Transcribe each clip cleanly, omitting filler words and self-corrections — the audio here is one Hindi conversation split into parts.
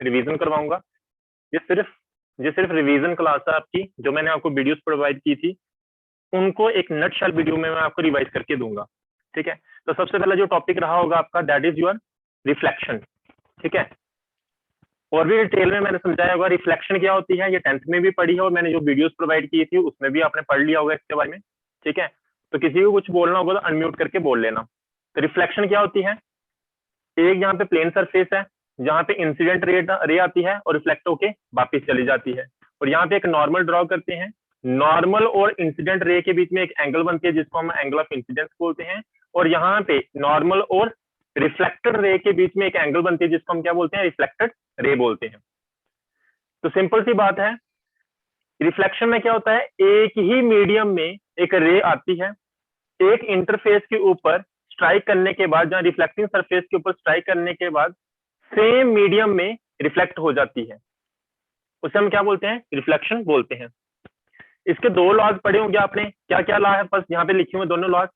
रिवीजन करवाऊंगा। ये सिर्फ रिवीजन क्लास है आपकी, जो मैंने आपको वीडियोस प्रोवाइड की थी उनको एक नटशेल वीडियो में मैं आपको रिवाइज करके दूंगा। ठीक है, तो सबसे पहला जो टॉपिक रहा होगा आपका दैट इज योर रिफ्लेक्शन। ठीक है, और भी डिटेल में मैंने समझाया होगा रिफ्लेक्शन क्या होती है, ये 10th में भी पढ़ी है और मैंने जो वीडियोस प्रोवाइड की थी उसमें भी आपने पढ़ लिया होगा इसके बारे में। ठीक है, तो किसी को कुछ बोलना होगा तो अनम्यूट करके बोल लेना। तो रिफ्लेक्शन क्या होती है, एक यहाँ पे प्लेन सरफेस है जहाँ पे इंसिडेंट रे आती है और रिफ्लेक्ट होके वापिस चली जाती है, और यहाँ पे एक नॉर्मल ड्रॉ करते हैं। नॉर्मल और इंसिडेंट रे के बीच में एक एंगल बनती है जिसको हम एंगल ऑफ इंसिडेंस बोलते हैं, और यहाँ पे नॉर्मल और रिफ्लेक्टेड रे के बीच में एक एंगल बनती है जिसको हम क्या बोलते हैं, रिफ्लेक्टेड रे बोलते हैं। तो सिंपल सी बात है, रिफ्लेक्शन में क्या होता है, एक ही मीडियम में एक रे आती है, एक इंटरफेस के ऊपर स्ट्राइक करने के बाद, जहां रिफ्लेक्टिंग सरफेस के ऊपर स्ट्राइक करने के बाद सेम मीडियम में रिफ्लेक्ट हो जाती है, उसे हम क्या बोलते हैं, रिफ्लेक्शन बोलते हैं। इसके दो लॉज पढ़े होंगे आपने, क्या क्या लॉ है, बस यहाँ पे लिखे हुए दोनों laws,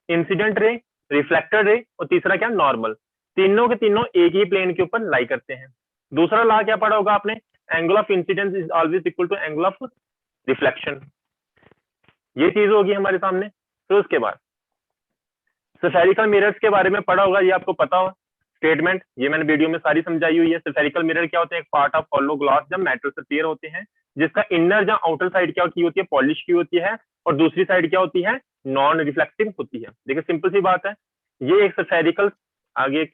incident ray, reflected ray, और तीसरा क्या, नॉर्मल। तीनों के तीनों एक ही प्लेन के ऊपर लाई करते हैं। दूसरा लॉ क्या पढ़ा होगा आपने, angle of incidence is always equal to angle of reflection. ये चीज होगी हमारे सामने। फिर उसके बाद स्फेरिकल मिरर्स के बारे में पढ़ा होगा, ये आपको पता हो स्टेटमेंट, ये मैंने वीडियो में सारी समझाई हुई है। स्फेरिकल मिरर क्या होते हैं, एक पार्ट ऑफ हॉलो ग्लास जब मेटल से क्लियर होते हैं, जिसका इनर या आउटर साइड क्या की होती है, पॉलिश की होती है, और दूसरी साइड क्या होती है, नॉन रिफ्लेक्टिव होती है। देखिए सिंपल सी बात है, ये एक स्फेरिकल, आगे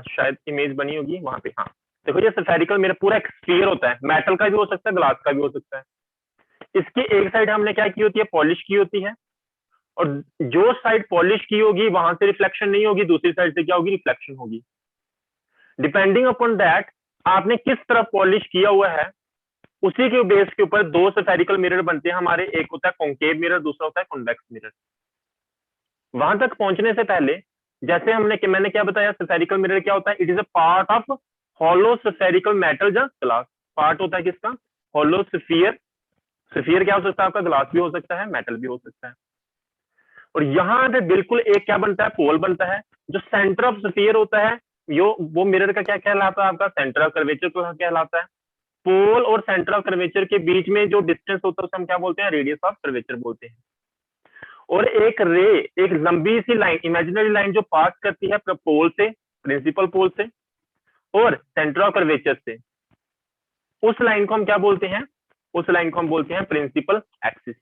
शायद इमेज बनी होगी वहां पे, हाँ देखो ये स्फेरिकल मिरर पूरा एक स्फीयर होता है, मेटल का भी हो सकता है, ग्लास का भी हो सकता है। इसकी एक साइड हमने क्या की होती है, पॉलिश की होती है, और जो साइड पॉलिश की होगी वहां से रिफ्लेक्शन नहीं होगी, दूसरी साइड से क्या होगी, रिफ्लेक्शन होगी। डिपेंडिंग अपॉन दैट आपने किस तरफ पॉलिश किया हुआ है, उसी के बेस के ऊपर दो स्फेरिकल मिरर बनते हैं हमारे, एक होता है कॉन्केव मिरर, दूसरा होता है कॉन्वेक्स मिरर। वहां तक पहुंचने से पहले जैसे मैंने क्या बताया, स्फेरिकल मिरर क्या होता है, it is a part of hollow spherical metal या ग्लास। पार्ट होता है किसका, हॉलो स्फीयर। स्फीयर क्या हो सकता है आपका, ग्लास भी हो सकता है, मेटल भी हो सकता है। और यहाँ पे बिल्कुल एक क्या बनता है, पोल बनता है, जो सेंटर ऑफ स्फीयर होता है, वो मिरर का क्या कहलाता है आपका, सेंटर ऑफ कर्वेचर को कहलाता है। पोल और सेंटर ऑफ कर्वेचर के बीच में जो डिस्टेंस होता है उसे हम क्या बोलते हैं, रेडियस ऑफ कर्वेचर बोलते हैं। और एक रे, एक लंबी सी लाइन, इमेजिनरी लाइन जो पास करती है पोल से, प्रिंसिपल पोल से और सेंटर ऑफ कर्वेचर से, उस लाइन को हम क्या बोलते हैं, उस लाइन को हम बोलते हैं प्रिंसिपल एक्सिस।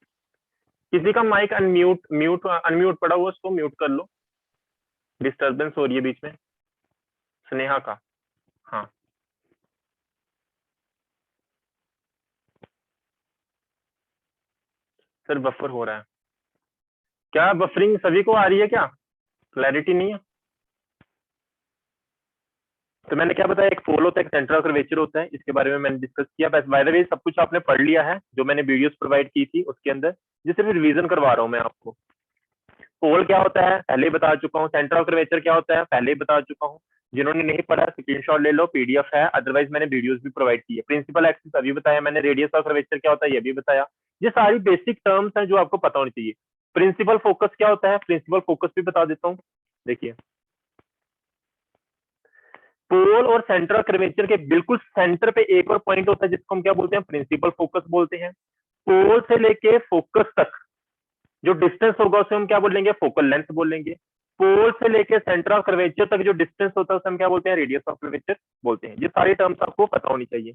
किसी का माइक अनम्यूट पड़ा हुआ, उसको म्यूट कर लो, डिस्टर्बेंस हो रही है बीच में। स्नेहा का, हाँ सर बफर हो रहा है क्या, बफरिंग सभी को आ रही है क्या, क्लैरिटी नहीं है। तो मैंने क्या बताया, एक पोल होता है, एक सेंटर ऑफ कर्वेचर होता है, इसके बारे में मैंने डिस्कस किया। बस बाय द वे सब कुछ आपने पढ़ लिया है जो मैंने वीडियोस प्रोवाइड की थी उसके अंदर, जिसे भी रिवीजन करवा रहा हूँ मैं आपको। पोल क्या होता है पहले ही बता चुका हूँ, सेंटर ऑफ कर्वेचर क्या होता है पहले ही बता चुका हूँ। जिन्होंने नहीं पढ़ा स्क्रीनशॉट ले लो, पीडीएफ है, अदरवाइज मैंने वीडियोस भी प्रोवाइड की है। प्रिंसिपल एक्सिस अभी बताया मैंने, रेडियस ऑफ कर्वेचर क्या होता है ये भी बताया। ये सारी बेसिक टर्म्स हैं जो आपको पता होनी चाहिए। प्रिंसिपल फोकस क्या होता है, प्रिंसिपल फोकस भी बता देता हूँ। देखिए पोल और सेंटर ऑफ कर्वेचर के बिल्कुल सेंटर पे एक और पॉइंट होता है जिसको हम क्या बोलते हैं, प्रिंसिपल फोकस बोलते हैं। पोल से लेके फोकस तक जो डिस्टेंस होगा उसे हम क्या बोलेंगे, फोकल लेंथ बोलेंगे। पोल से लेके सेंटर ऑफ कर्वेचर तक जो डिस्टेंस होता है उसे हम क्या बोलते हैं, रेडियस ऑफ कर्वेचर बोलते हैं। ये सारी टर्म्स आपको पता होनी चाहिए।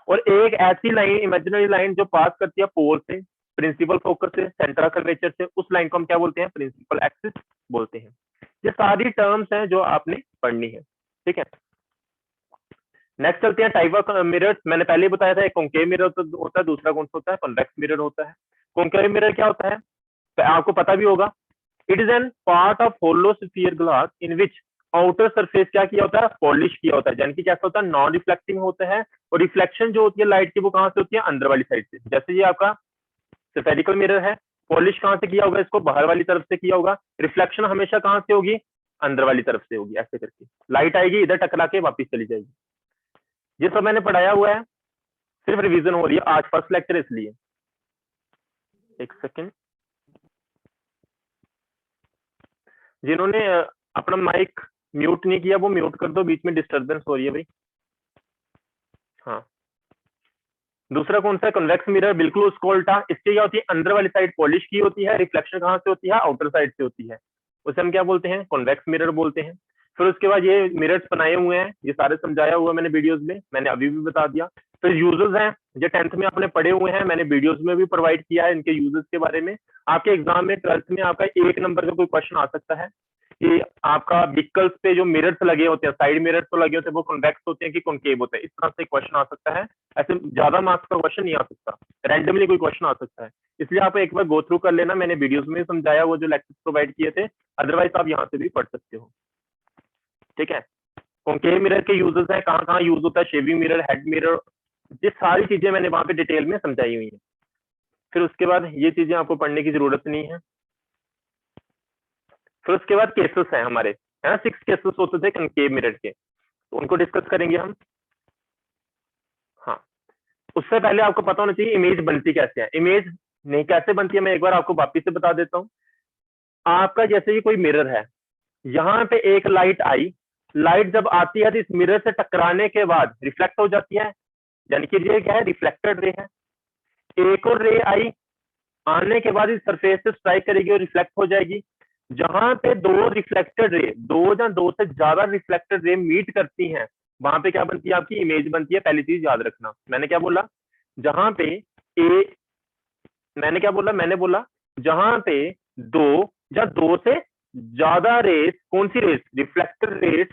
और एक ऐसी लाइन, इमेजिनरी लाइन जो पास करती है पोल से, प्रिंसिपल फोकस से, सेंटर ऑफ कर्वेचर से, उस लाइन को हम क्या बोलते हैं, प्रिंसिपल एक्सिस बोलते हैं। ये सारी टर्म्स हैं जो आपने पढ़नी है। ठीक है, नेक्स्ट चलते हैं टाइप ऑफ मिरर्स। मैंने पहले ही बताया था, एक कॉन्केव मिरर होता है, दूसरा कौन सा होता है, कॉन्वेक्स मिरर होता है। कॉन्केव मिरर क्या होता है आपको पता भी होगा, it is an part of hollow sphere glass in which outer surface क्या किया होता है, पॉलिश किया होता है। यानी कि कैसा होता है, नॉन रिफ्लेक्टिंग होता है, और रिफ्लेक्शन जो होती है लाइट की वो कहां से होती है, अंदर वाली साइड से। जैसे ये आपका स्फेरिकल मिरर है, पॉलिश कहां से किया होगा, इसको बाहर वाली तरफ से किया होगा, रिफ्लेक्शन हमेशा कहां से होगी, अंदर वाली तरफ से होगी। ऐसे करके लाइट आएगी, इधर टकरा के वापिस चली जाएगी। ये सब मैंने पढ़ाया हुआ है, सिर्फ रिवीजन हो रही है आज फर्स्ट लेक्चर इसलिए। एक सेकेंड, जिन्होंने अपना माइक म्यूट नहीं किया वो म्यूट कर दो, बीच में डिस्टरबेंस हो रही है भाई। हाँ, दूसरा कौन सा है? कन्वेक्स मिरर, बिल्कुल उसको उल्टा। इसके क्या होती है? अंदर वाली साइड पॉलिश की होती है, रिफ्लेक्शन कहाँ से होती है? आउटर साइड से होती है, उसे हम क्या बोलते हैं? कॉन्वेक्स मिरर बोलते हैं। फिर उसके बाद ये मिरर्स बनाए हुए हैं, ये सारे समझाया हुआ मैंने वीडियोस में, मैंने अभी भी बता दिया। फिर यूजर्स हैं, जो 10th में आपने पढ़े हुए हैं, मैंने वीडियोस में भी प्रोवाइड किया है इनके यूजर्स के बारे में। आपके एग्जाम में 12th में आपका 1 नंबर का कोई क्वेश्चन आ सकता है कि आपका व्हीकल्स पे जो मिरर्स लगे होते हैं, साइड मिरर्स तो लगे होते हैं, वो कॉन्वेक्स होते हैं कि कॉन्केव होते हैं, इस तरह से क्वेश्चन आ सकता है। ऐसे ज्यादा मार्क्स का क्वेश्चन नहीं आ सकता, रैंडमली कोई क्वेश्चन आ सकता है। इसलिए आप एक बार गो थ्रू कर लेना, मैंने वीडियोस में समझाया वो जो लेक्चर प्रोवाइड किए थे, अदरवाइज आप यहाँ से भी पढ़ सकते हो। ठीक है, कॉन्केव मिरर के यूजेस है, कहाँ कहाँ यूज होता है, शेविंग मिरर, हेड मिरर, ये सारी चीजें मैंने वहां पे डिटेल में समझाई हुई है। फिर उसके बाद ये चीजें आपको पढ़ने की जरूरत नहीं है। फिर उसके बाद केसेस हैं हमारे, है ना, 6 केसेस होते थे कॉन्केव मिरर के, तो उनको डिस्कस करेंगे हम। हाँ, उससे पहले आपको पता होना चाहिए इमेज बनती कैसे है। इमेज नहीं कैसे बनती है, मैं एक बार आपको वापिस से बता देता हूँ। आपका जैसे कि कोई मिरर है, यहाँ पे एक लाइट आई, लाइट जब आती है तो इस मिरर से टकराने के बाद रिफ्लेक्ट हो जाती है, यानी कि ये क्या है? रिफ्लेक्टेड रे है। एक और रे आई, आने के बाद इस सरफेस से स्ट्राइक करेगी और रिफ्लेक्ट हो जाएगी। जहां पे दो रिफ्लेक्टेड रे, दो या दो से ज्यादा रिफ्लेक्टेड रे मीट करती हैं, वहां पे क्या बनती है? आपकी इमेज बनती है। पहली चीज याद रखना, मैंने क्या बोला? जहां पे ए मैंने क्या बोला? मैंने बोला जहां पे दो या दो से ज्यादा रेस, कौन सी रेस? रिफ्लेक्टेड रेस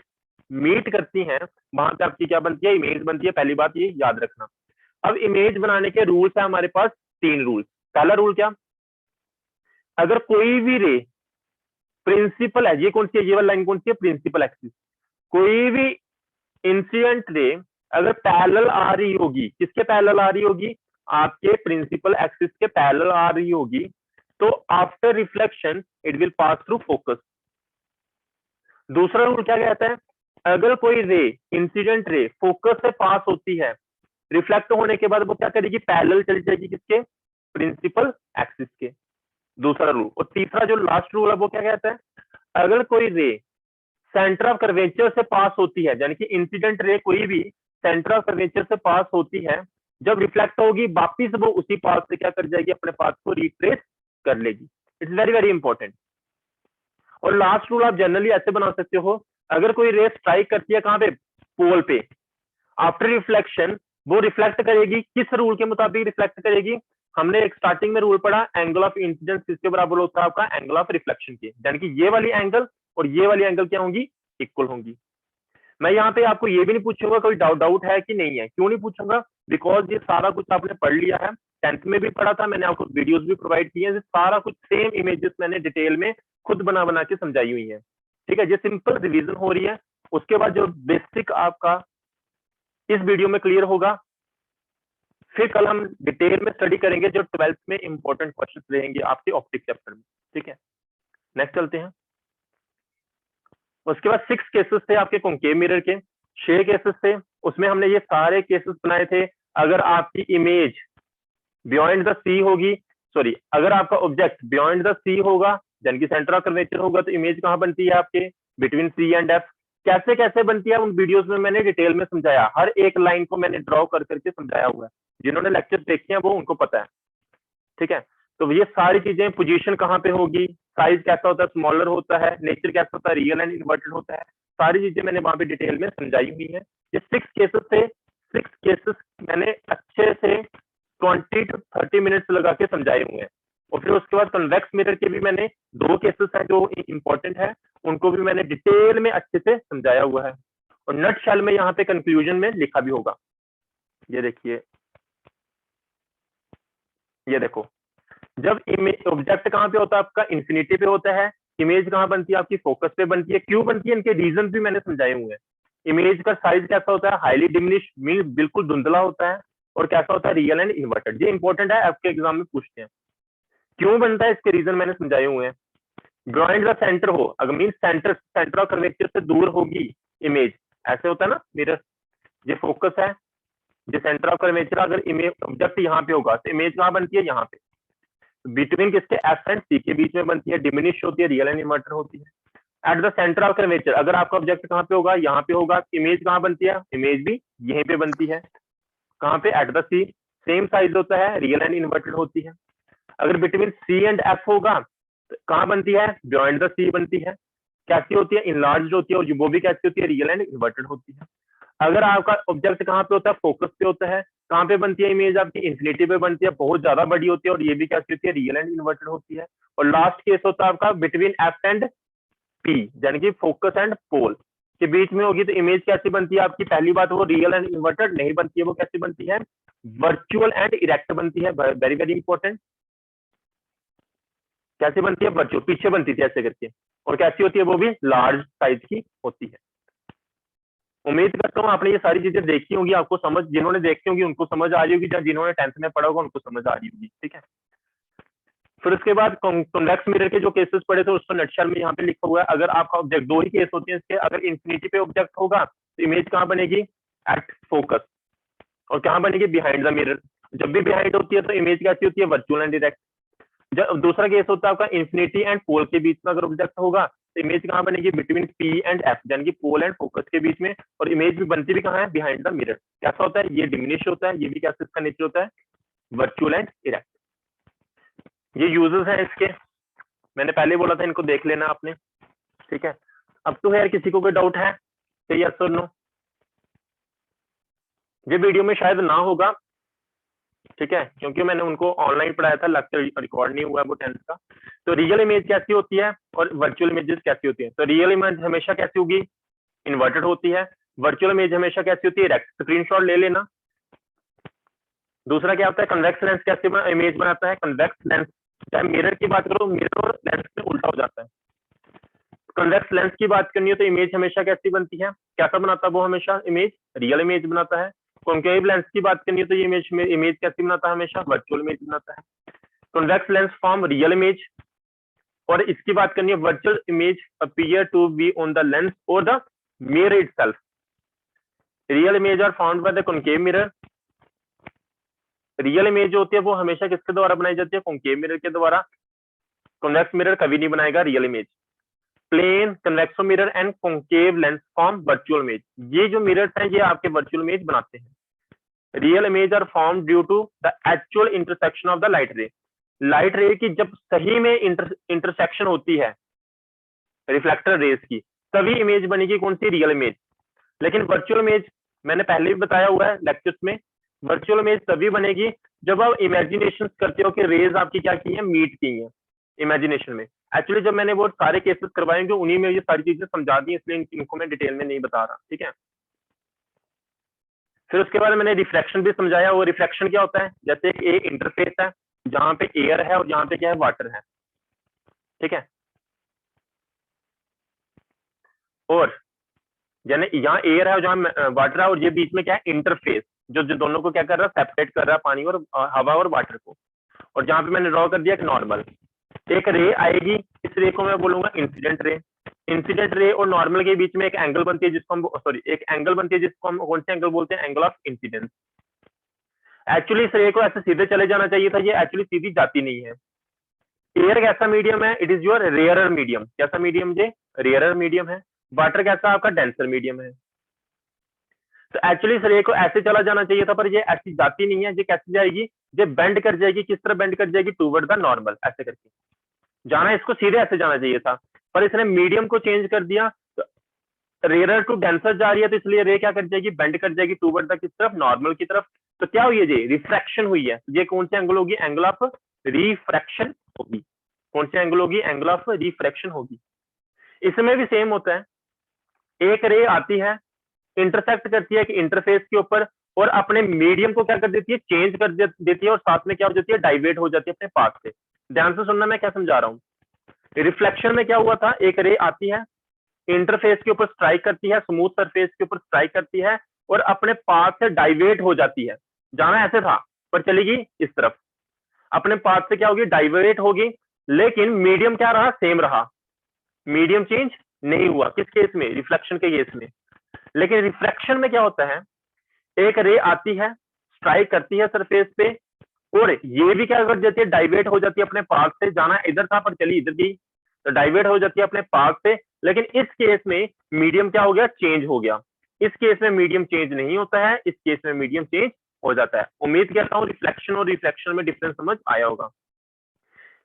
मीट करती हैं, वहां पे आपकी क्या बनती है? इमेज बनती है। पहली बात ये याद रखना। अब इमेज बनाने के रूल्स है हमारे पास, 3 रूल्स। पहला रूल क्या? अगर कोई भी रे प्रिंसिपल है, ये कौन सी है? ये वाली लाइन कौन सी है? Principal axis. कोई भी इंसिडेंट रे अगर पैरेलल आ रही होगी, किसके पैरेलल आ रही होगी? आपके प्रिंसिपल एक्सिस के पैरेलल आ रही होगी, तो after reflection it will pass through focus. दूसरा रूल क्या कहता है? अगर कोई रे, इंसिडेंट रे, फोकस से पास होती है, रिफ्लेक्ट होने के बाद वो क्या करेगी? पैरेलल चली जाएगी, किसके? प्रिंसिपल एक्सिस के। दूसरा रूल। और तीसरा जो लास्ट रूल है वो क्या कहता है? अगर कोई रे सेंटर ऑफ कर्वेचर से पास होती है, यानी कि इंसिडेंट रे कोई भी सेंटर ऑफ कर्वेचर से पास होती है, जब रिफ्लेक्ट होगी वापिस वो उसी पाथ से क्या कर जाएगी? अपने पाथ को रिट्रेस कर लेगी। It's very very important. और लास्ट रूल आप जनरली ऐसे बना सकते हो, अगर कोई रे स्ट्राइक करती है कहां पे? पोल पे, आफ्टर रिफ्लेक्शन वो रिफ्लेक्ट करेगी, किस रूल के मुताबिक रिफ्लेक्ट करेगी? हमने एक स्टार्टिंग में रूल पढ़ा, एंगल ऑफ इंसिडेंस किसके बराबर होता है? आपका एंगल ऑफ रिफ्लेक्शन के, यानी कि ये वाली एंगल और ये वाली एंगल क्या होंगी? इक्वल होंगी। मैं यहाँ पे आपको ये भी नहीं पूछूंगा कोई डाउट है कि नहीं है। क्यों नहीं पूछूंगा? बिकॉज ये सारा कुछ आपने पढ़ लिया है, 10th में भी पढ़ा था, मैंने आपको वीडियोस भी प्रोवाइड किए हैं, सारा कुछ सेम इमेजेस मैंने डिटेल में खुद बना बना के समझाई हुई है। ठीक है, ये सिंपल रिवीजन हो रही है। उसके बाद जो बेसिक आपका इस वीडियो में क्लियर होगा, फिर कल हम डिटेल में स्टडी करेंगे जो 12th में इंपॉर्टेंट क्वेश्चन रहेंगे आपके ऑप्टिक चैप्टर में। ठीक है, नेक्स्ट चलते हैं। उसके बाद 6 केसेस थे आपके कॉन्केव मिरर के, 6 केसेस थे, उसमें हमने ये सारे केसेस बनाए थे। अगर आपकी इमेज बियॉन्ड द सी होगी, सॉरी, अगर आपका ऑब्जेक्ट बियॉन्ड द सी होगा, यानी कि सेंटर ऑफ कर्वेचर होगा, तो इमेज कहां बनती है? आपके बिटवीन सी एंड एफ। कैसे कैसे बनती है उन वीडियोस में मैंने डिटेल में समझाया, हर एक लाइन को मैंने ड्रॉ कर करके समझाया हुआ है, जिन्होंने लेक्चर देखे हैं वो उनको पता है। ठीक है, तो ये सारी चीजें, पोजीशन कहाँ पे होगी, साइज कैसा होता है, स्मॉलर होता है, नेचर कैसा होता है, रियल एंड इन्वर्टेड होता है, सारी चीजें मैंने वहां पे डिटेल में समझाई हुई है। ये 6 केसेस थे, 6 केसेस मैंने अच्छे से 20 to 30 मिनट्स लगा के समझाए हुए हैं। और फिर उसके बाद कन्वेक्स मिरर के भी मैंने 2 केसेस हैं जो इंपॉर्टेंट है, उनको भी मैंने डिटेल में अच्छे से समझाया हुआ है। और नट शेल में यहाँ पे कंक्लूजन में लिखा भी होगा, ये देखिए, ये देखो, जब इमेज ऑब्जेक्ट कहाँ पे होता है? आपका इन्फिनिटी पे होता है। इमेज कहाँ बनती है? आपकी फोकस पे बनती है। क्यों बनती है? इनके रीजन भी मैंने समझाए हुए हैं। इमेज का साइज कैसा होता है? हाईली डिमिनिश, मीन बिल्कुल धुंधला होता है। और कैसा होता है? Real and inverted. ये इंपॉर्टेंट है, आपके एग्जाम में पूछते हैं। क्यों बनता है? इसके रीजन मैंने समझाए हुए हैं। बियॉन्ड द सेंटर हो, अगर मीन सेंटर ऑफ कर्वेचर से दूर होगी इमेज, ऐसे होता है ना मिरर, ये फोकस है, ये सेंटर ऑफ कर्वेचर, अगर इमेज ऑब्जेक्ट यहाँ पे होगा तो इमेज कहाँ बनती है? यहाँ पे, बिटवीन किसके? एफ एंड सी के बीच में बनती है, डिमिनिश होती है, रियल एंड इन्वर्टेड होती है। At the centre of curvature, अगर आपका ऑब्जेक्ट कहाँ पे होगा? यहाँ पे होगा, इमेज कहाँ बनती है? इमेज भी यहीं पे बनती है। कहाँ पे, at the C, same size होता है, रियल एंड इन्वर्टेड होती है। अगर बिटवीन सी एंड एफ होगा तो कहाँ बनती है, बियॉन्ड द सी बनती है। कैसी होती है, इनलार्ज होती है, और वो भी कैसी होती है, रियल एंड इन्वर्टेड होती है। अगर आपका ऑब्जेक्ट कहाँ पे होता है, फोकस पे होता है, कहाँ पे बनती है इमेज आपकी, इंफिनिटी पे बनती है, बहुत ज्यादा बड़ी होती है, और ये भी कैसी होती है, रियल एंड इन्वर्टेड होती है। और लास्ट केस होता है आपका बिटवीन एफ एंड पी, यानी कि फोकस एंड पोल के बीच में होगी, तो इमेज कैसी बनती है आपकी, पहली बात वो रियल एंड इन्वर्टेड नहीं बनती है, वो कैसी बनती है, वर्चुअल एंड इरेक्ट बनती है। वेरी वेरी इंपॉर्टेंट, कैसे बनती है, वर्चुअल, पीछे बनती थी ऐसे करके, और कैसी होती है, वो भी लार्ज साइज की होती है। उम्मीद करता हूँ आपने ये सारी चीजें देखी होंगी, आपको समझ, जिन्होंने देखी होंगी उनको समझ आ रही होगी, या जिन्होंने 10th में पढ़ा होगा उनको समझ आ रही होगी, ठीक है। फिर उसके बाद कॉन्वेक्स मिरर के जो केसेस पढ़े थे उसको नटशल में यहाँ पे लिखा हुआ है। अगर आपका ऑब्जेक्ट, दो ही केस होते हैं इसके, अगर इंफिनिटी पे ऑब्जेक्ट होगा तो इमेज कहाँ बनेगी, एट फोकस, और कहाँ बनेगी, बिहाइंड द मिरर। जब भी बिहाइंड होती है तो इमेज कैसी होती है, वर्चुअल एंड डायरेक्ट। जब दूसरा केस होता है आपका इंफिनिटी एंड पोल के बीच में अगर ऑब्जेक्ट होगा तो इमेज कहाँ बनेगी, बिटवीन पी एंड एफ, यानी कि पोल एंड फोकस के बीच में, और इमेज भी बनती भी कहाँ है, बिहाइंड द मिरर। कैसा होता है, ये डिमिनिश होता है, ये भी कैसे इसका नेचर होता है, वर्चुअल एंड इरेक्ट। ये यूजेस हैं इसके, मैंने पहले बोला था इनको देख लेना आपने, ठीक है। अब तो यार किसी को कोई डाउट है, यस और नो? ये वीडियो में शायद ना होगा, ठीक है, क्योंकि मैंने उनको ऑनलाइन पढ़ाया था, लेक्चर रिकॉर्ड नहीं हुआ है वो 10th का। तो रियल इमेज कैसी होती है और वर्चुअल इमेजेस कैसी होती है, तो रियल इमेज हमेशा कैसी होगी, इन्वर्टेड होती है। वर्चुअल इमेज हमेशा कैसी होती है, रेक्ट। स्क्रीनशॉट ले लेना। दूसरा क्या होता है, कन्वेक्स लेंस कैसे इमेज बनाता है, कन्वेक्स लेंस, चाहे मिरर की बात करो, मिरर और लेंस में उल्टा हो जाता है। कन्वेक्स लेंस की बात करनी है तो इमेज हमेशा कैसी बनती है, कैसा बनाता है वो, हमेशा इमेज रियल इमेज बनाता है। कॉन्केव लेंस की बात करनी है तो ये इमेज कैसी बनाता है, हमेशा वर्चुअल इमेज बनाता है। Convex lens form real image, और इसकी बात करनी है virtual image appear to be on the lens और the mirror itself. Real image are found by the concave mirror. Real image जो होती है वो हमेशा किसके द्वारा बनाई जाती है, कॉन्केव मिरर के द्वारा। कॉन्वेक्स मिरर कभी नहीं बनाएगा real image. Plane, convexo mirror and concave lens form virtual image. ये जो मिरर्स हैं ये आपके वर्चुअल इमेज बनाते हैं। Real image are form due to the actual intersection of the light ray. Light ray की जब सही में इंटरसेक्शन होती है रिफ्लेक्टर रेज की, तभी इमेज बनेगी कौन सी, रियल इमेज। लेकिन वर्चुअल इमेज मैंने पहले भी बताया हुआ है लेक्चर्स में, वर्चुअल इमेज तभी बनेगी जब आप इमेजिनेशन करते हो कि रेज आपकी क्या की है, मीट की है इमेजिनेशन में। एक्चुअली जब मैंने वो सारे केसेस करवाएंगे उन्हीं में ये सारी चीजें समझा दी, इसलिए इनको मैं डिटेल में नहीं बता रहा, ठीक है। फिर उसके बाद मैंने रिफ्लेक्शन भी समझाया। वो रिफ्लेक्शन क्या होता है, जैसे एक इंटरफेस है जहां पे एयर है और जहां पे क्या है, वाटर है, ठीक है। और यानी यहाँ एयर है और जहाँ वाटर है, और ये बीच में क्या है, इंटरफेस, जो जो दोनों को क्या कर रहा है, सेपरेट कर रहा है, पानी और हवा और वाटर को। और जहां पे मैंने ड्रॉ कर दिया एक नॉर्मल, एक रे आएगी, इस रे को मैं बोलूंगा इंसिडेंट रे। इंसिडेंट रे और नॉर्मल के बीच में एक एंगल बनती है जिसको हम, सॉरी, एक एंगल बनती है जिसको हम कौन से एंगल बोलते हैं, एंगल ऑफ इंसिडेंस। एक्चुअली इस रे को ऐसे सीधे चले जाना चाहिए था, ये एक्चुअली सीधी जाती नहीं है। एयर कैसा मीडियम है, it is your rarer medium. कैसा मीडियम जे, रेयरर मीडियम है। वाटर कैसा आपका, डेंसर मीडियम है। तो एक्चुअली इस रे को ऐसे चला जाना चाहिए था, पर ये ऐसी जाती नहीं है। ये कैसे जाएगी, ये बेंड कर जाएगी, किस तरह बेंड कर जाएगी, टूवर्ड द नॉर्मल, ऐसे करके जाना। इसको सीधे ऐसे जाना चाहिए था, पर इसने मीडियम को चेंज कर दिया, तो रेयर टू डेंसर जा रही है, तो इसलिए रे क्या कर जाएगी, बेंड कर जाएगी टूवर्ड द किस तरफ, नॉर्मल की तरफ। तो क्या हुई है जी, रिफ्रैक्शन हुई है। ये कौन सी एंगल होगी, एंगल ऑफ रिफ्रैक्शन होगी। कौन सी एंगल होगी, एंगल ऑफ रिफ्रैक्शन होगी। इसमें भी सेम होता है, एक रे आती है, इंटरसेक्ट करती है कि इंटरफेस के ऊपर, और अपने मीडियम को क्या कर देती है, चेंज कर देती है, और साथ में क्या हो जाती है, डाइवेट हो जाती है अपने पाथ से। ध्यान से सुनना मैं क्या समझा रहा हूँ। रिफ्लेक्शन में क्या हुआ था, एक रे आती है, इंटरफेस के ऊपर स्ट्राइक करती है, स्मूथ सरफेस के ऊपर स्ट्राइक करती है, और अपने पाथ से डाइवेट हो जाती है। जाना ऐसे था पर चलेगी इस तरफ, अपने पाथ से क्या होगी, डाइवेट होगी। लेकिन मीडियम क्या रहा, सेम रहा, मीडियम चेंज नहीं हुआ। किस केस में, रिफ्लेक्शन के केस में। लेकिन रिफ्रैक्शन में क्या होता है, एक रे आती है, स्ट्राइक करती है सरफेस पे, और ये भी क्या कर देती है, डाइवेट हो जाती है अपने पाथ से। जाना इधर था पर चली इधर गई, तो डाइवेट हो जाती है अपने पाथ से। लेकिन इस केस में मीडियम क्या हो गया, चेंज हो गया। इस केस में मीडियम चेंज नहीं होता है, इस केस में मीडियम चेंज हो जाता है। उम्मीद करता हूँ रिफ्लेक्शन और रिफ्लेक्शन में डिफरेंस समझ आया होगा।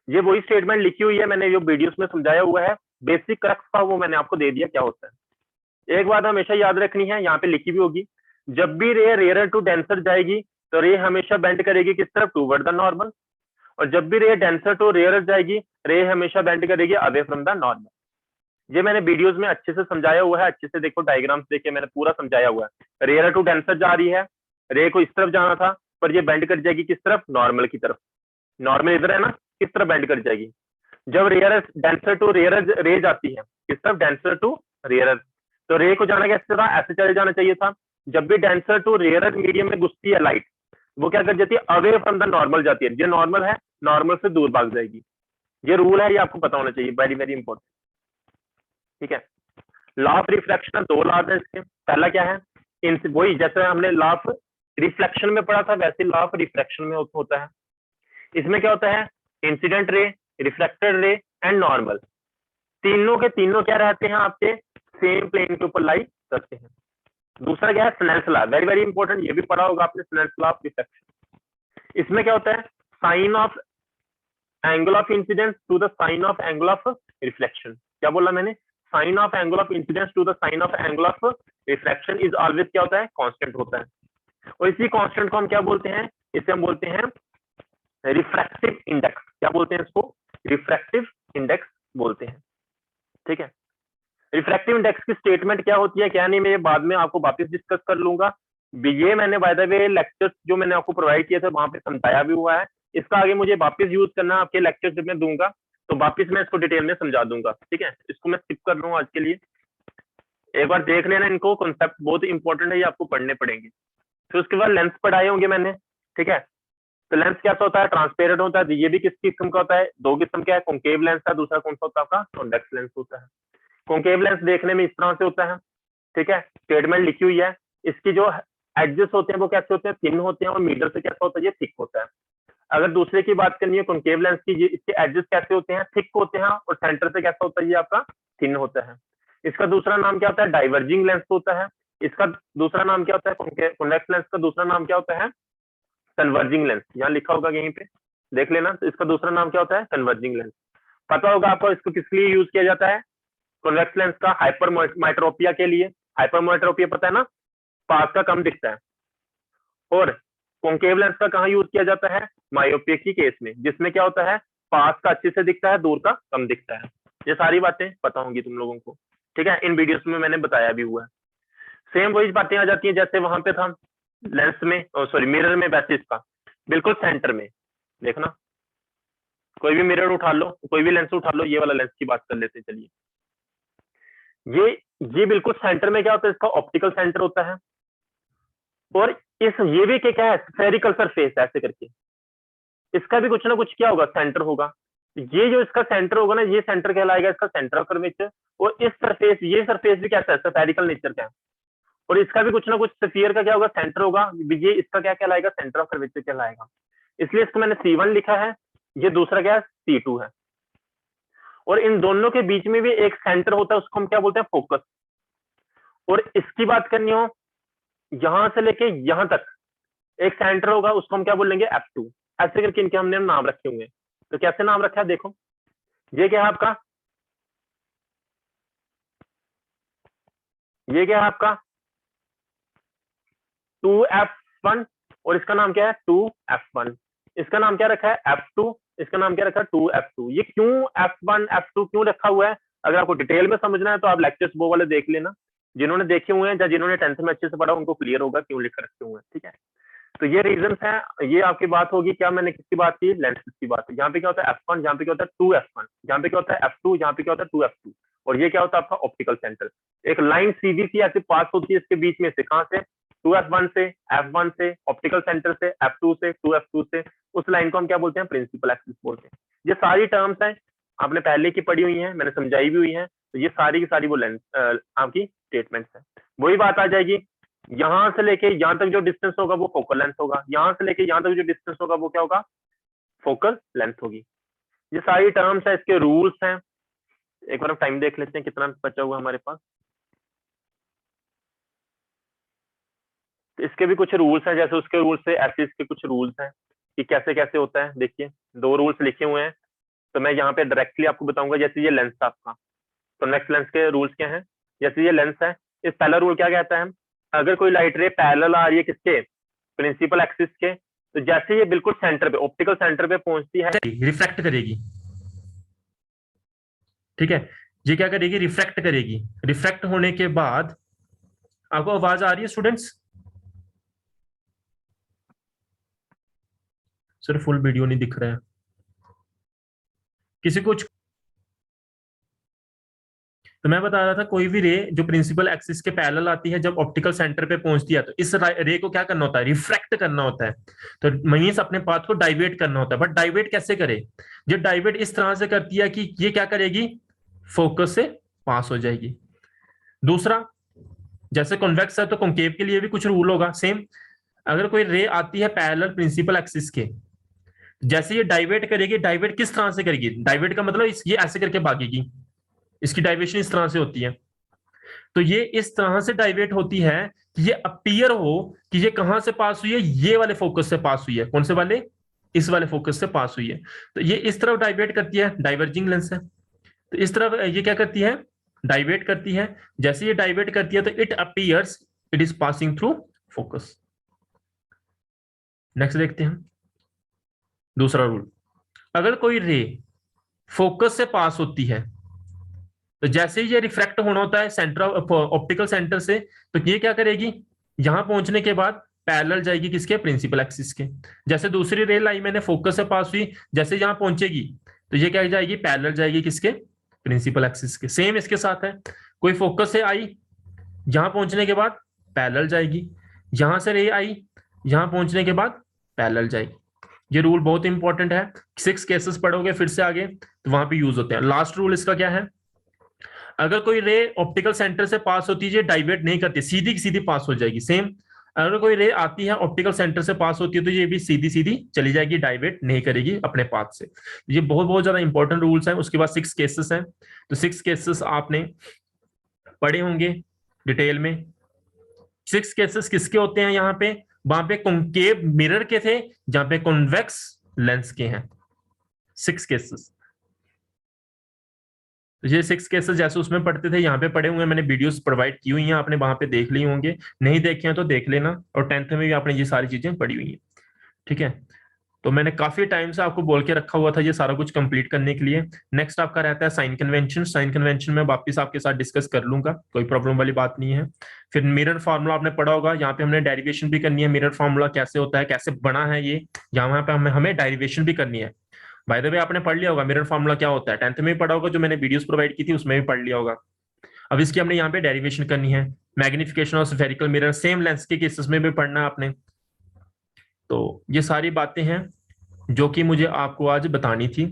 ये वही स्टेटमेंट लिखी हुई है, मैंने जो वीडियोस में समझाया हुआ है, बेसिक क्रक्स था वो मैंने आपको दे दिया क्या होता है। एक बात हमेशा याद रखनी है, यहाँ पे लिखी भी होगी, जब भी रे रेयर टू डेंसर जाएगी तो रे हमेशा बेंड करेगी किस तरफ, टूवर्ड द नॉर्मल, और जब भी रे डेंसर टू रेयर जाएगी रे हमेशा बेंड करेगी अवे फ्रॉम द नॉर्मल। ये मैंने वीडियोस में अच्छे से समझाया हुआ है, अच्छे से देखो डायग्राम्स देखिए, मैंने पूरा समझाया हुआ है। रेयर टू डेंसर जा रही है, रे को इस तरफ जाना था, पर ये बेंड कर जाएगी किस तरफ, नॉर्मल की तरफ। नॉर्मल इधर है ना, किस तरफ बेंड कर जाएगी, जब रेयर डेंसर टू रेयर रे जाती है किस तरफ, डेंसर टू रेयर, तो रे को जाना कैसे था, ऐसे चले जाना चाहिए था। जब भी डेंसर टू रेयर मीडियम में घुसती है लाइट, वो क्या कर जाती है, अवे फ्रॉम द नॉर्मल जाती है, जो नॉर्मल है नॉर्मल से दूर भाग जाएगी। ये रूल है, ये आपको पता होना चाहिए, वेरी वेरी इंपॉर्टेंट। ठीक है, लॉ ऑफ रिफ्लेक्शन दो लॉ है इसके। पहला क्या है, वही जैसे हमने लॉ ऑफ रिफ्लेक्शन में पढ़ा था वैसे लॉ ऑफ रिफ्लेक्शन में होता है। इसमें क्या होता है, incident ray, reflected ray and normal, तीनों के तीनों क्या रहते हैं, आपके सेम प्लेन के ऊपर लाई करते हैं। दूसरा क्या है, Snell's law, very very important, ये भी पढ़ा होगा आपने, स्नेल्स लॉ ऑफ रिफ्लेक्शन। इसमें क्या होता है, sine of angle of incidence to the sine of angle of reflection. क्या बोला मैंने, sine of angle of incidence to the sine of angle of reflection is always क्या होता है, कांस्टेंट होता है। और इसी कांस्टेंट को हम क्या बोलते हैं, इसे हम बोलते हैं रिफ्रैक्टिव इंडेक्स। क्या बोलते हैं इसको, रिफ्रैक्टिव इंडेक्स बोलते हैं। ठीक है, रिफ्रैक्टिव इंडेक्स की स्टेटमेंट क्या होती है क्या नहीं, मैं ये बाद में आपको वापस डिस्कस कर लूंगा। ये मैंने बाय द वे लेक्चर्स जो मैंने आपको प्रोवाइड किए थे वहां पे समझाया भी हुआ है। इसका आगे मुझे वापस यूज करना आपके लेक्चर जब मैं दूंगा तो वापस मैं इसको डिटेल में समझा दूंगा। ठीक है, इसको मैं स्किप कर लूंगा आज के लिए। एक बार देख लेना इनको, कॉन्सेप्ट बहुत इंपॉर्टेंट है, ये आपको पढ़ने पड़ेंगे। फिर उसके बाद लेंस पढ़ाए होंगे मैंने। ठीक है, तो लेंस कैसा होता है, ट्रांसपेरेंट होता है। ये भी किस किस्म का होता है, दो किस्म का है, कॉन्केव लेंस है, दूसरा कौन सा होता है आपका, कॉन्वेक्स लेंस होता है। कॉन्केव लेंस देखने में इस तरह से होता है। ठीक है, स्टेटमेंट लिखी हुई है, इसकी जो एडजस्ट होते हैं वो कैसे होते हैं, थिन होते हैं, और मीटर से कैसा होता है, ये थिक होता है। अगर दूसरे की बात करनी है कॉन्केव लेंस की, इसके एडजस्ट कैसे होते हैं, थिक होते हैं, और सेंटर से कैसा होता है, ये आपका थिन होता है। इसका दूसरा नाम क्या होता है, डाइवर्जिंग लेंस होता है। इसका दूसरा नाम क्या होता है, कॉन्वेक्स लेंस का दूसरा नाम क्या होता है, कन्वर्जिंग लेंस। यहाँ लिखा होगा यहीं पे देख लेना, तो इसका दूसरा नाम क्या होता है, कन्वर्जिंग लेंस। पता होगा आपको इसको किस लिए यूज किया जाता है, कॉन्वेक्स लेंस का हाइपरमेट्रोपिया के लिए। हाइपरमेट्रोपिया पता है ना, पास का कम दिखता है। और कॉन्केव लेंस का कहाँ यूज किया जाता है, मायोपिया की केस में, जिसमें क्या होता है, पास का अच्छे से दिखता है, दूर का कम दिखता है। ये सारी बातें पता होंगी तुम लोगों को। ठीक है, इन वीडियोस में मैंने बताया भी हुआ है। सेम वही बातें आ जाती है जैसे वहां पे था लेंस में, सॉरी मिरर में, वैसे इसका बिल्कुल सेंटर में देखना। कोई भी मिरर उठा लो, कोई भी लेंस उठा लो, ये वाला लेंस की बात कर लेते चलिए। ये बिल्कुल सेंटर में क्या होता है, इसका ऑप्टिकल सेंटर होता है। और इस ये भी क्या है, स्फेरिकल सरफेस ऐसे करके, इसका भी कुछ ना कुछ क्या होगा, सेंटर होगा। ये जो इसका सेंटर होगा ना, ये सेंटर कहलाएगा इसका सेंटर ऑफ कर्वेचर। और इस सरफेस, ये सरफेस भी कैसा है, स्फेरिकल नेचर का है। और इसका भी कुछ ना कुछ स्फीयर का क्या होगा, सेंटर होगा। ये इसका क्या कहलाएगा, सेंटर ऑफ कर्वेचर कहलाएगा। इसलिए इसको मैंने C1 लिखा है, ये दूसरा क्या है, C2 है। और इन दोनों के बीच में भी एक सेंटर होता है, उसको हम क्या बोलते हैं, फोकस। और इसकी बात करनी हो, यहां से लेके यहां तक एक सेंटर होगा, उसको हम क्या बोलेंगे, F2। ऐसे करके इनके हमने नाम रखे हुए हैं। तो कैसे नाम रखा है देखो, ये क्या है आपका, ये क्या है आपका 2F1, और इसका नाम क्या है 2F1। इसका नाम क्या रखा है, F2। इसका नाम क्या रखा है, 2F2। ये क्यों F1 F2 क्यों रखा हुआ है, अगर आपको डिटेल में समझना है तो आप लेक्चर्स वो वाले देख लेना, जिन्होंने देखे हुए हैं या जिन्होंने 10th में अच्छे से पढ़ा उनको क्लियर होगा क्यों लिख रखे हुए हैं। ठीक है, तो ये रीजन है। ये आपकी बात होगी, क्या मैंने किसकी बात की, लेंसेज की बात। यहाँ पे क्या होता है F1, यहाँ पे क्या होता है 2F1, यहाँ पे क्या होता है F2, यहाँ पे क्या होता है 2F2। और ये क्या होता है आपका ऑप्टिकल सेंटर। एक लाइन सीधी सी ऐसे पास होती है इसके बीच में से, कहां से, 2F1 से, F1 से, ऑप्टिकल सेंटर से, F2 से, 2F2 से। उस लाइन को हम क्या बोलते हैं, प्रिंसिपल एक्सिस बोलते हैं। ये सारी टर्म्स हैं, आपने पहले की पढ़ी हुई है, मैंने समझाई भी हुई है। तो ये सारी की सारी वो लेंस आपकी स्टेटमेंट्स है। वही बात आ जाएगी, यहां से लेके यहां तक जो डिस्टेंस होगा वो फोकल लेंथ होगा, यहां से लेके यहां तक जो डिस्टेंस होगा वो क्या होगा, फोकल लेंथ होगी। ये सारी टर्म्स है, इसके रूल्स हैं। एक बार टाइम देख लेते हैं कितना बचा हुआ हमारे पास। तो इसके भी कुछ रूल्स हैं, जैसे उसके रूल्स से ऐसे इसके कुछ रूल्स हैं कि कैसे कैसे होता है। देखिए 2 रूल्स लिखे हुए हैं, तो मैं यहाँ पे डायरेक्टली आपको बताऊंगा। जैसे ये लेंस था आपका, तो नेक्स्ट लेंस के रूल्स क्या हैं। जैसे ये लेंस है, इस पहला रूल क्या कहता है, अगर कोई लाइट रे पैरेलल आ रही है किसके, प्रिंसिपल एक्सिस के, तो जैसे ये बिल्कुल सेंटर पे, ऑप्टिकल सेंटर पे पहुंचती है, रिफ्रैक्ट करेगी। ठीक है, ये क्या करेगी, रिफ्रैक्ट करेगी। रिफ्रैक्ट होने के बाद आपको आवाज आ रही है स्टूडेंट्स? सर फुल वीडियो नहीं दिख रहा है किसी को। तो मैं बता रहा था, कोई भी रे जो प्रिंसिपल एक्सिस के पैरेलल आती है, जब ऑप्टिकल सेंटर पे पहुंचती है, तो इस रे को क्या करना होता है, रिफ्रैक्ट करना होता है। तो मींस अपने पाथ को डाइवेट करना होता है। बट डाइवेट कैसे करे, जो डाइवेट इस तरह से करती है कि ये क्या करेगी, फोकस से पास हो जाएगी। दूसरा, जैसे कॉन्वेक्स है तो कॉन्केव के लिए भी कुछ रूल होगा सेम। अगर कोई रे आती है पैरेलल प्रिंसिपल एक्सिस के, जैसे ये डाइवेट करेगी, डाइवेट किस तरह से करेगी, डाइवेट का मतलब ये ऐसे करके भागेगी, इसकी डाइवेशन इस तरह से होती है। तो ये इस तरह से डाइवेट होती है कि ये अपीयर हो कि ये कहां से पास हुई है, ये वाले फोकस से पास हुई है। कौन से वाले, इस वाले फोकस से पास हुई है। तो ये इस तरफ डाइवेट करती है, डाइवर्जिंग लेंस है। तो इस तरफ ये क्या करती है, डाइवेट करती है। जैसे ये डाइवेट करती है तो it appears it is passing through focus. Next देखते हैं दूसरा रूल। अगर कोई रे फोकस से पास होती है, तो जैसे ही ये रिफ्रैक्ट होना होता है सेंटर ऑप्टिकल सेंटर से, तो ये क्या करेगी, यहां पहुंचने के बाद पैरेलल जाएगी किसके, प्रिंसिपल एक्सिस के। जैसे दूसरी रेल आई मैंने फोकस से पास हुई, जैसे यहां पहुंचेगी तो ये क्या जाएगी, पैरेलल जाएगी किसके, प्रिंसिपल एक्सिस के। सेम इसके साथ है, कोई फोकस से आई, यहां पहुंचने के बाद पैरेलल जाएगी, यहां से रे आई, यहां पहुंचने के बाद पैरेलल जाएगी। ये रूल बहुत इंपॉर्टेंट है, 6 केसेस पढ़ोगे फिर से आगे तो वहां पे यूज होते हैं। लास्ट रूल इसका क्या है, अगर कोई रे ऑप्टिकल सेंटर से पास होती है, डाइवर्ट नहीं करती, सीधी की सीधी पास हो जाएगी। सेम, अगर कोई रे आती है ऑप्टिकल सेंटर से पास होती है, तो ये भी सीधी सीधी चली जाएगी, डाइवर्ट नहीं करेगी अपने पाथ से। ये बहुत बहुत ज्यादा इंपॉर्टेंट रूल्स हैं। उसके बाद 6 केसेस हैं, तो 6 केसेस आपने पढ़े होंगे डिटेल में। 6 केसेस किसके होते हैं यहाँ पे, वहां पे कॉन्केव मिरर के थे, जहां पे कॉन्वेक्स लेंस के हैं 6 केसेस। तो ये 6 केसेस जैसे उसमें पढ़ते थे यहाँ पे पढ़े हुए हैं, मैंने वीडियोस प्रोवाइड की हुई हैं, आपने वहां पे देख ली होंगे, नहीं देखे हैं तो देख लेना। और 10th में भी आपने ये सारी चीजें पढ़ी हुई हैं। ठीक है, तो मैंने काफी टाइम से आपको बोल के रखा हुआ था ये सारा कुछ कंप्लीट करने के लिए। नेक्स्ट आपका रहता है साइन कन्वेंशन। साइन कन्वेंशन में वापिस आपके साथ डिस्कस कर लूंगा, कोई प्रॉब्लम वाली बात नहीं है। फिर मिरर फार्मूला आपने पढ़ा होगा, यहाँ पे हमने डेरिवेशन भी करनी है, मिरर फार्मूला कैसे होता है, कैसे बना है ये, यहाँ पे हमें डेरिवेशन भी करनी है। बाय द वे आपने पढ़ लिया होगा मिरर फार्मूला क्या होता है, 10th में भी पढ़ा होगा, जो मैंने वीडियोस प्रोवाइड की थी उसमें भी पढ़ लिया होगा। अब इसकी हमने यहाँ पे डेरिवेशन करनी है। Magnification of spherical mirror same lens के केसेस में भी पढ़ना आपने। तो ये सारी बातें हैं जो कि मुझे आपको आज बतानी थी,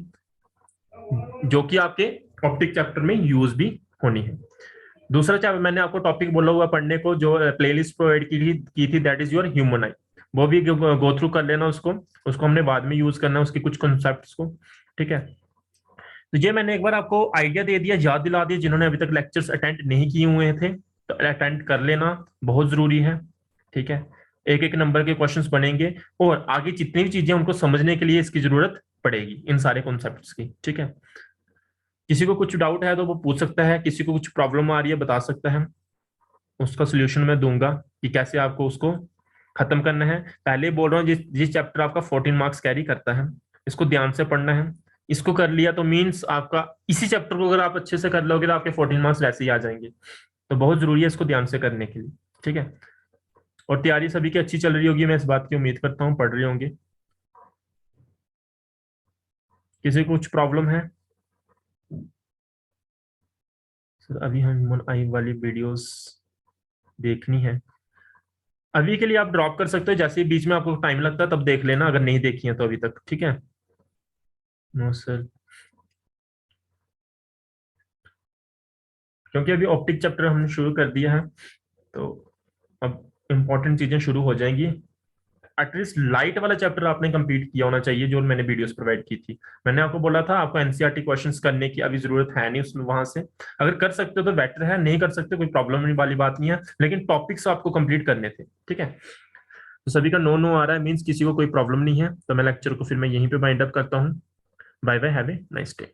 जो कि आपके ऑप्टिक चैप्टर में यूज भी होनी है। दूसरा चैप्टर मैंने आपको टॉपिक बोला हुआ पढ़ने को, जो प्लेलिस्ट प्रोवाइड की थी, दैट इज योर ह्यूमन आई। वो भी गो थ्रू कर लेना उसको, उसको हमने बाद में यूज करना है, उसके कुछ कॉन्सेप्ट्स को। ठीक है, तो ये मैंने एक बार आपको आइडिया दे दिया, याद दिला दिया। जिन्होंने अभी तक लेक्चर्स अटेंड नहीं किए हुए थे तो अटेंड कर लेना, बहुत जरूरी है। ठीक है, एक एक नंबर के क्वेश्चंस बनेंगे, और आगे जितनी भी चीजें उनको समझने के लिए इसकी जरूरत पड़ेगी, इन सारे कॉन्सेप्ट्स की। ठीक है, किसी को कुछ डाउट है तो वो पूछ सकता है, किसी को कुछ प्रॉब्लम आ रही है बता सकता है, उसका सोल्यूशन मैं दूंगा कि कैसे आपको उसको खत्म करना है। पहले बोल रहा हूँ, जिस चैप्टर आपका 14 मार्क्स कैरी करता है, इसको ध्यान से पढ़ना है। इसको कर लिया तो मीन्स आपका इसी चैप्टर को अगर आप अच्छे से कर लोगे तो आपके 14 मार्क्स वैसे ही आ जाएंगे। तो बहुत जरूरी है इसको ध्यान से करने के लिए। ठीक है, और तैयारी सभी की अच्छी चल रही होगी, मैं इस बात की उम्मीद करता हूँ, पढ़ रहे होंगे। किसी को कुछ प्रॉब्लम है? सर अभी हम आई वाली वीडियोस देखनी है, अभी के लिए आप ड्रॉप कर सकते हो, जैसे ही बीच में आपको टाइम लगता है तब देख लेना, अगर नहीं देखी है तो अभी तक। ठीक है, नो सर, क्योंकि अभी ऑप्टिक चैप्टर हमने शुरू कर दिया है, तो अब इंपॉर्टेंट चीजें शुरू हो जाएंगी। एटलीस्ट लाइट वाला चैप्टर आपने कंप्लीट किया होना चाहिए जो मैंने वीडियोस प्रोवाइड की थी। मैंने आपको बोला था आपको एनसीईआरटी क्वेश्चंस करने की अभी जरूरत है नहीं उसमें, वहां से अगर कर सकते हो तो बेटर है, नहीं कर सकते कोई प्रॉब्लम वाली बात नहीं है, लेकिन टॉपिक्स आपको कंप्लीट करने थे। ठीक है, तो सभी का नो नो आ रहा है, मीन्स किसी को कोई प्रॉब्लम नहीं है। तो मैं लेक्चर को फिर मैं यहीं पे वाइंड अप करता हूँ। Bye bye, have a nice day.